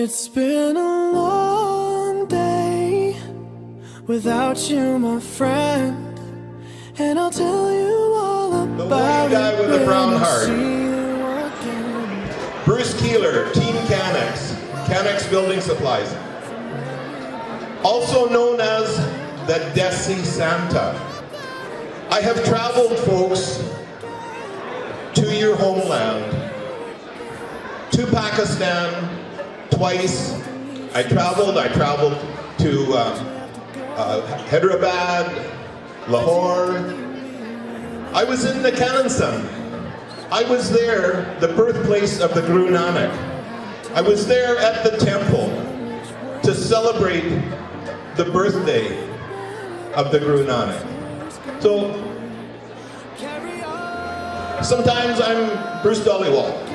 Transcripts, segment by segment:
It's been a long day without you, my friend, and I'll tell you all about the one guy with a brown heart. Bruce Kehler, Team Canex, Canex Building Supplies. Also known as the Desi Santa. I have traveled, folks, to your homeland, to Pakistan twice. I traveled to Hyderabad, Lahore. I was in the Kansam. I was there, the birthplace of the Guru Nanak. I was there at the temple to celebrate the birthday of the Guru Nanak. So, sometimes I'm Bruce Dollywall.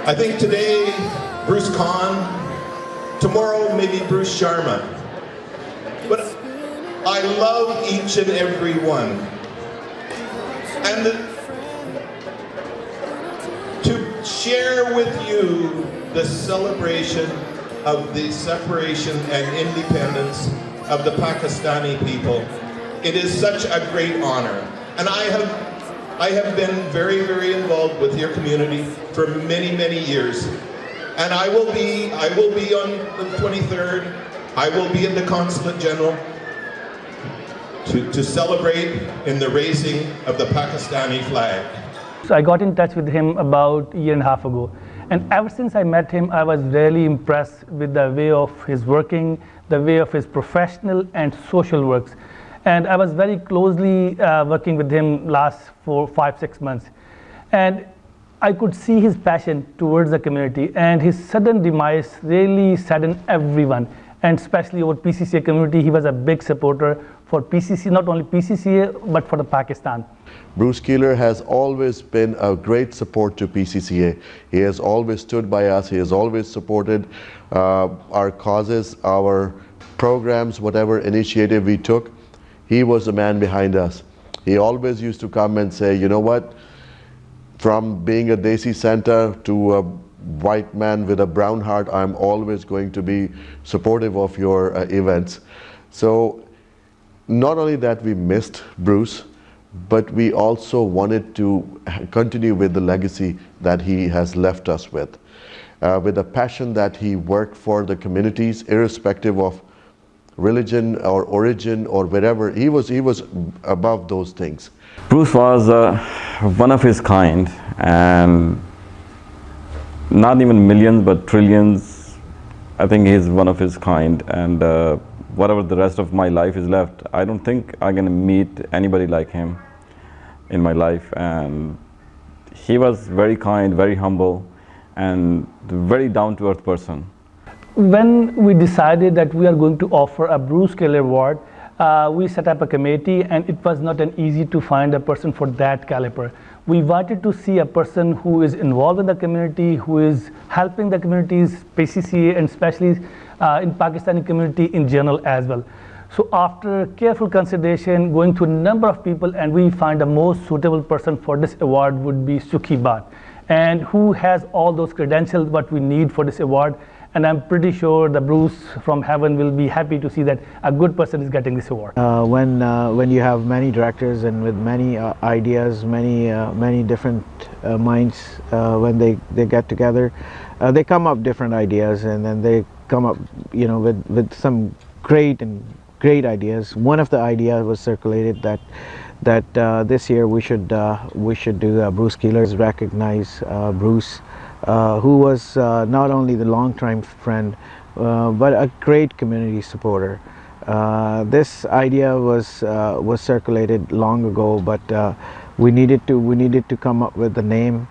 I think today, Bruce Khan, tomorrow maybe Bruce Sharma. But I love each and every one. And to share with you the celebration of the separation and independence of the Pakistani people, it is such a great honor. And I have been very, very involved with your community for many, many years. And I will be on the 23rd, I will be at the Consulate General to celebrate in the raising of the Pakistani flag. So I got in touch with him about a year and a half ago. And ever since I met him, I was really impressed with the way of his working, the way of his professional and social works. And I was very closely working with him last 4, 5, 6 months. And I could see his passion towards the community, and his sudden demise really saddened everyone, and especially our PCCA community. He was a big supporter for PCCA, not only PCCA, but for the Pakistan. Bruce Kehler has always been a great support to PCCA. He has always stood by us. He has always supported our causes, our programs, whatever initiative we took. He was the man behind us. He always used to come and say, you know what, from being a Desi Santa to a white man with a brown heart, I'm always going to be supportive of your events. So not only that we missed Bruce, but we also wanted to continue with the legacy that he has left us with a passion that he worked for the communities, irrespective of religion or origin or wherever. He was above those things. Bruce was one of his kind, and not even millions but trillions. I think he's one of his kind, and whatever the rest of my life is left, I don't think I'm gonna meet anybody like him in my life. And he was very kind, very humble, and very down-to-earth person. When we decided that we are going to offer a Bruce Kehler Award, we set up a committee, and it was not an easy to find a person for that caliber. We wanted to see a person who is involved in the community, who is helping the communities, PCCA, and especially in Pakistani community in general as well. So after careful consideration, going through a number of people, and we find the most suitable person for this award would be Sukhi Bath, and who has all those credentials what we need for this award. And I'm pretty sure the Bruce from heaven will be happy to see that a good person is getting this award. When you have many directors and with many ideas, many different minds, when they get together, they come up different ideas, and then they come up, you know, with some great ideas. One of the ideas was circulated that this year we should do Bruce Kehler's recognize Bruce, who was not only the long-time friend, but a great community supporter. This idea was circulated long ago, but we needed to come up with a name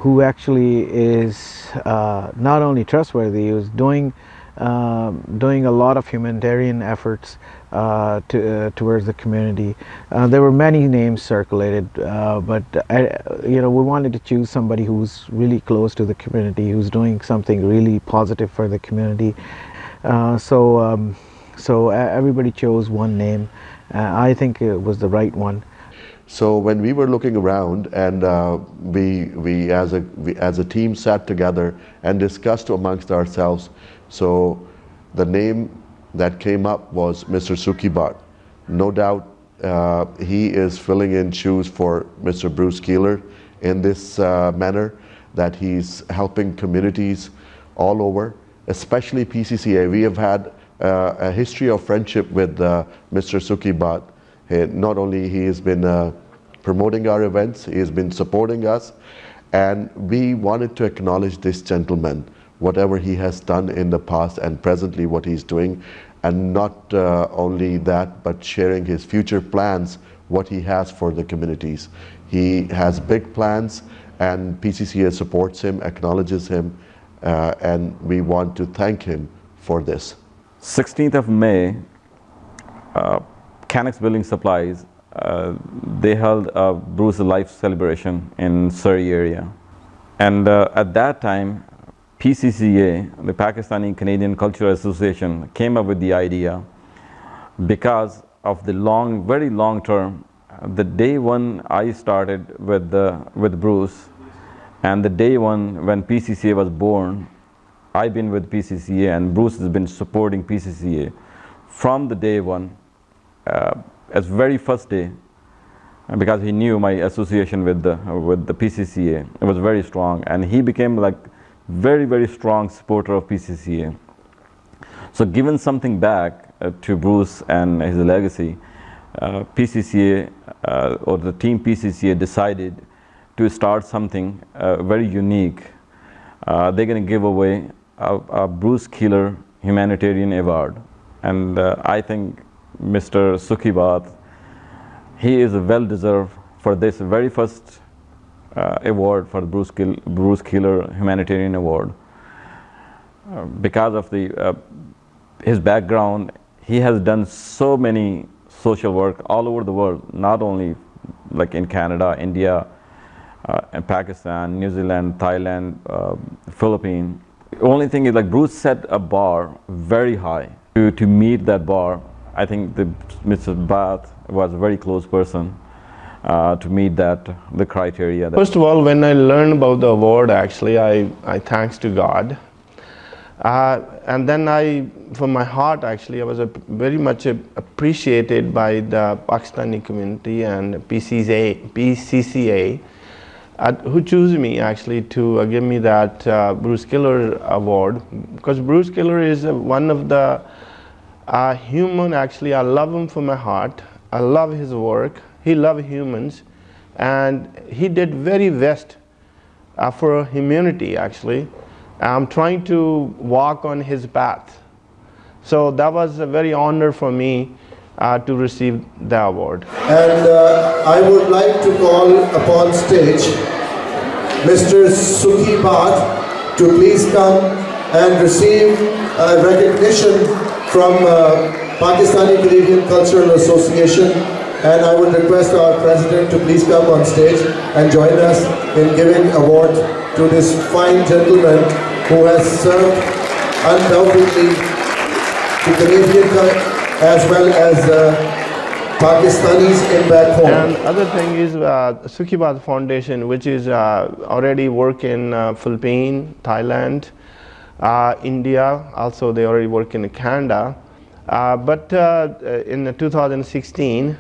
who actually is not only trustworthy, he was doing a lot of humanitarian efforts towards the community. There were many names circulated, but you know, we wanted to choose somebody who's really close to the community, who's doing something really positive for the community. So everybody chose one name. I think it was the right one. So when we were looking around, and we as a team sat together and discussed amongst ourselves, so the name that came up was Mr. Sukhi Bath. No doubt he is filling in shoes for Mr. Bruce Kehler in this manner, that he's helping communities all over, especially PCCA. We have had a history of friendship with Mr. Sukhi Bath. Not only he has been promoting our events, he has been supporting us, and we wanted to acknowledge this gentleman, whatever he has done in the past and presently what he's doing, and not only that, but sharing his future plans, what he has for the communities. He has big plans, and PCCA supports him, acknowledges him, and we want to thank him for this. 16th of May, Canucks Building Supplies, they held a Bruce Life celebration in Surrey area. And at that time, PCCA, the Pakistani Canadian Cultural Association, came up with the idea because of the very long term. The day one I started with Bruce, and the day one when PCCA was born, I've been with PCCA, and Bruce has been supporting PCCA from the day one, as very first day, because he knew my association with the PCCA. It was very strong, and he became like very strong supporter of PCCA. So giving something back to Bruce and his legacy, PCCA or the team PCCA decided to start something very unique. They're going to give away a Bruce Kehler Humanitarian Award, and I think Mr. Sukhi Bath, he is well deserved for this very first award, for the Bruce Kehler Humanitarian Award. Because of his background, he has done so many social work all over the world, not only like in Canada, India, and Pakistan, New Zealand, Thailand, Philippines. The only thing is, like, Bruce set a bar very high. To meet that bar, I think Mr. Bath was a very close person to meet the criteria. First of all, when I learned about the award, actually, I thanks to God. And then from my heart, actually, I was very much appreciated by the Pakistani community and PCCA, who chose me actually to give me that Bruce Kehler Award, because Bruce Kehler is one of the human, actually. I love him from my heart. I love his work. He loved humans, and he did very best for humanity, actually. I'm trying to walk on his path. So that was a very honor for me to receive the award. And I would like to call upon stage Mr. Sukhi Bath to please come and receive recognition from Pakistani Canadian Cultural Association. And I would request our president to please come on stage and join us in giving award to this fine gentleman who has served undoubtedly to Canadian as well as Pakistanis in back home. And other thing is Sukhi Bath Foundation, which is already work in Philippines, Thailand, India. Also, they already work in Canada. But in 2016,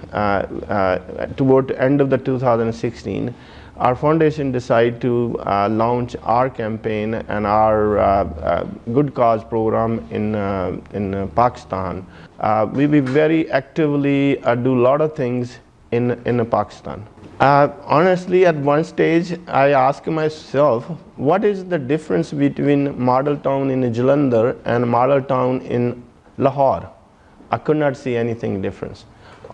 toward the end of the 2016, our foundation decided to launch our campaign and our good cause program in Pakistan. We will very actively do a lot of things in Pakistan. Honestly, at one stage, I asked myself, what is the difference between model town in Jalandhar and model town in Lahore? I could not see anything different.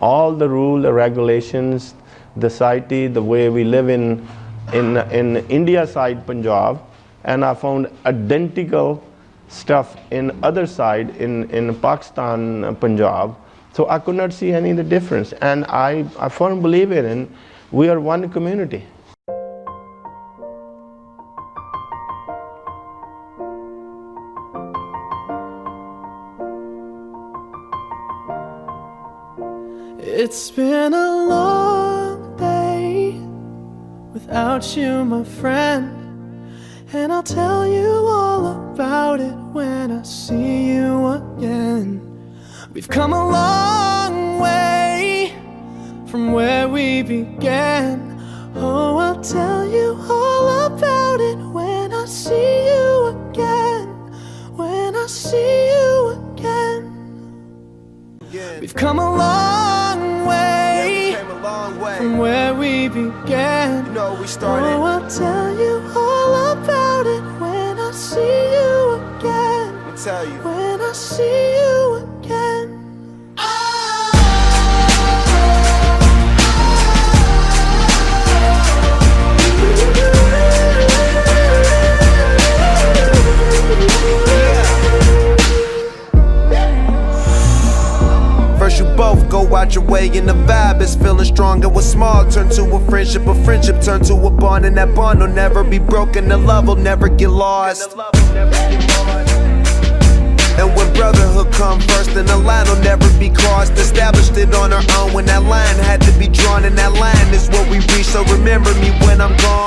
All the rules, the regulations, the society, the way we live in India side Punjab, and I found identical stuff in other side in Pakistan, Punjab. So I could not see any difference, and I firmly believe in we are one community. It's been a long day without you, my friend. And I'll tell you all about it when I see you again. We've come a long way from where we began. Oh, I'll tell you all about it when I see you again. When I see you again. We've come a long way from where we began. You know, we started. Oh, I'll tell you all about it when I see you again. Let me tell you. When I see you again. First you both go out your way and the vibe is feeling strong. And what's small turn to a friendship turn to a bond. And that bond will never be broken, the love will never get lost. And when brotherhood come first, then the line will never be crossed. Established it on our own when that line had to be drawn. And that line is what we reach, so remember me when I'm gone.